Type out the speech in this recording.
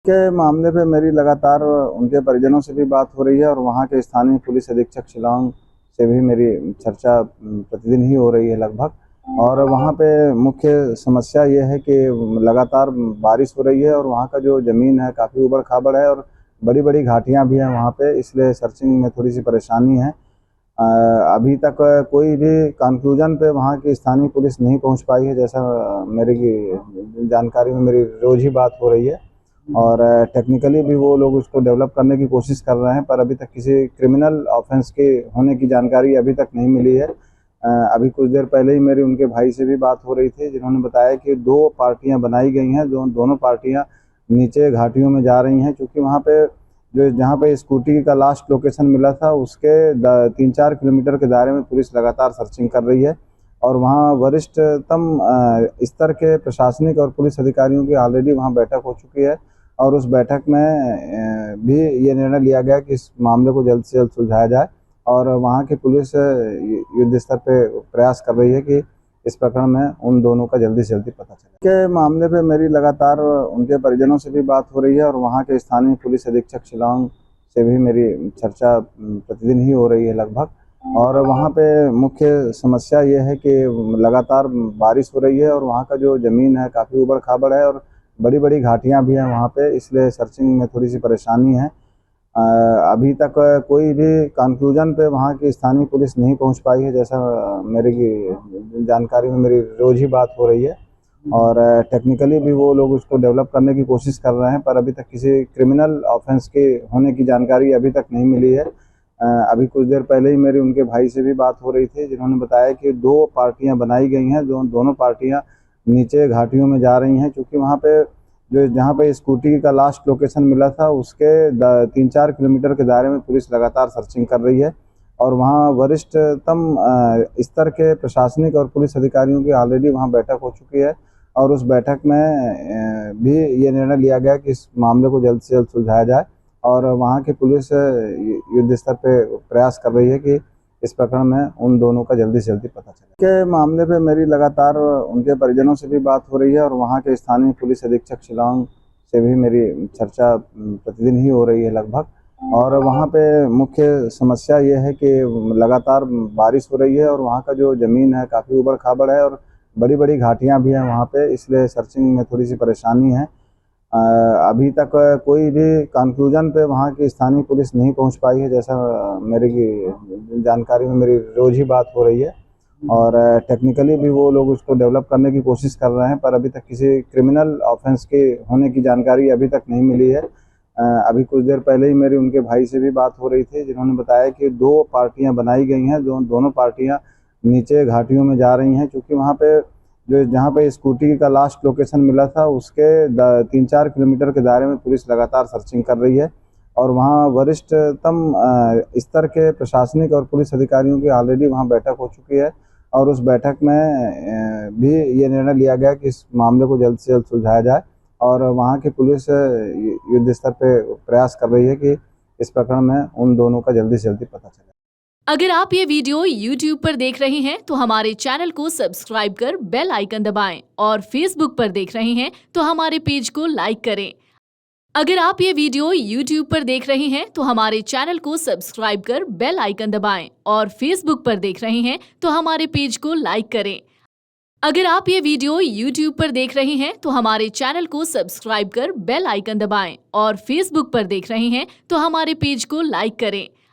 के मामले पे मेरी लगातार उनके परिजनों से भी बात हो रही है और वहाँ के स्थानीय पुलिस अधीक्षक शिलांग से भी मेरी चर्चा प्रतिदिन ही हो रही है लगभग। और वहाँ पे मुख्य समस्या ये है कि लगातार बारिश हो रही है और वहाँ का जो ज़मीन है काफ़ी ऊबड़-खाबड़ है और बड़ी-बड़ी घाटियाँ भी हैं वहाँ पे, इसलिए सर्चिंग में थोड़ी सी परेशानी है। अभी तक कोई भी कंक्लूजन पे वहाँ की स्थानीय पुलिस नहीं पहुँच पाई है, जैसा मेरी जानकारी में मेरी रोज़ ही बात हो रही है। और टेक्निकली भी वो लोग उसको डेवलप करने की कोशिश कर रहे हैं, पर अभी तक किसी क्रिमिनल ऑफेंस के होने की जानकारी अभी तक नहीं मिली है। अभी कुछ देर पहले ही मेरी उनके भाई से भी बात हो रही थी, जिन्होंने बताया कि 2 पार्टियां बनाई गई हैं, दोनों पार्टियां नीचे घाटियों में जा रही हैं, क्योंकि वहाँ पे जहाँ पे स्कूटी का लास्ट लोकेशन मिला था उसके 3-4 किलोमीटर के दायरे में पुलिस लगातार सर्चिंग कर रही है। और वहाँ वरिष्ठतम स्तर के प्रशासनिक और पुलिस अधिकारियों की ऑलरेडी वहाँ बैठक हो चुकी है और उस बैठक में भी ये निर्णय लिया गया कि इस मामले को जल्द से जल्द सुलझाया जाए। और वहाँ की पुलिस युद्ध स्तर पे प्रयास कर रही है कि इस प्रकरण में उन दोनों का जल्दी से जल्दी पता चले। के मामले पे मेरी लगातार उनके परिजनों से भी बात हो रही है और वहाँ के स्थानीय पुलिस अधीक्षक शिलांग से भी मेरी चर्चा प्रतिदिन ही हो रही है लगभग। और वहाँ पे मुख्य समस्या ये है कि लगातार बारिश हो रही है और वहाँ का जो ज़मीन है काफ़ी ऊबड़-खाबड़ है और बड़ी-बड़ी घाटियाँ भी हैं वहाँ पे, इसलिए सर्चिंग में थोड़ी सी परेशानी है। अभी तक कोई भी कंक्लूजन पे वहाँ की स्थानीय पुलिस नहीं पहुँच पाई है, जैसा मेरी जानकारी में मेरी रोज़ ही बात हो रही है। और टेक्निकली भी वो लोग उसको डेवलप करने की कोशिश कर रहे हैं, पर अभी तक किसी क्रिमिनल ऑफेंस के होने की जानकारी अभी तक नहीं मिली है। अभी कुछ देर पहले ही मेरी उनके भाई से भी बात हो रही थी, जिन्होंने बताया कि 2 पार्टियां बनाई गई हैं, दोनों पार्टियां नीचे घाटियों में जा रही हैं, क्योंकि वहाँ पे जहाँ पे स्कूटी का लास्ट लोकेशन मिला था उसके 3-4 किलोमीटर के दायरे में पुलिस लगातार सर्चिंग कर रही है। और वहाँ वरिष्ठतम स्तर के प्रशासनिक और पुलिस अधिकारियों की ऑलरेडी वहाँ बैठक हो चुकी है और उस बैठक में भी ये निर्णय लिया गया कि इस मामले को जल्द से जल्द सुलझाया जाए। और वहाँ की पुलिस युद्ध स्तर पे प्रयास कर रही है कि इस प्रकरण में उन दोनों का जल्दी से जल्दी पता चले। के मामले पे मेरी लगातार उनके परिजनों से भी बात हो रही है और वहाँ के स्थानीय पुलिस अधीक्षक शिलांग से भी मेरी चर्चा प्रतिदिन ही हो रही है लगभग। और वहाँ पे मुख्य समस्या ये है कि लगातार बारिश हो रही है और वहाँ का जो ज़मीन है काफ़ी ऊबड़-खाबड़ है और बड़ी-बड़ी घाटियाँ भी हैं वहाँ पे, इसलिए सर्चिंग में थोड़ी सी परेशानी है। अभी तक कोई भी कंक्लूजन पे वहाँ की स्थानीय पुलिस नहीं पहुँच पाई है, जैसा मेरी जानकारी में मेरी रोज़ ही बात हो रही है। और टेक्निकली भी वो लोग उसको डेवलप करने की कोशिश कर रहे हैं, पर अभी तक किसी क्रिमिनल ऑफेंस के होने की जानकारी अभी तक नहीं मिली है। अभी कुछ देर पहले ही मेरी उनके भाई से भी बात हो रही थी, जिन्होंने बताया कि 2 पार्टियां बनाई गई हैं, दोनों पार्टियां नीचे घाटियों में जा रही हैं, क्योंकि वहाँ पे जहाँ पे स्कूटी का लास्ट लोकेशन मिला था उसके 3-4 किलोमीटर के दायरे में पुलिस लगातार सर्चिंग कर रही है। और वहाँ वरिष्ठतम स्तर के प्रशासनिक और पुलिस अधिकारियों की ऑलरेडी वहाँ बैठक हो चुकी है और उस बैठक में भी ये निर्णय लिया गया कि इस मामले को जल्द से जल्द सुलझाया जाए। और वहाँ की पुलिस युद्ध स्तर पे प्रयास कर रही है कि इस प्रकरण में उन दोनों का जल्दी से जल्दी पता चले। अगर आप ये वीडियो YouTube पर देख रहे हैं तो हमारे चैनल को सब्सक्राइब कर बेल आइकन दबाएं और Facebook पर देख रहे हैं तो हमारे पेज को लाइक करें। अगर आप ये वीडियो YouTube पर देख रहे हैं तो हमारे चैनल को सब्सक्राइब कर बेल आइकन दबाएं और Facebook पर देख रहे हैं तो हमारे पेज को लाइक करें। अगर आप ये वीडियो YouTube पर देख रहे हैं तो हमारे चैनल को सब्सक्राइब कर बेल आइकन दबाएं और Facebook पर देख रहे हैं तो हमारे पेज को लाइक करें।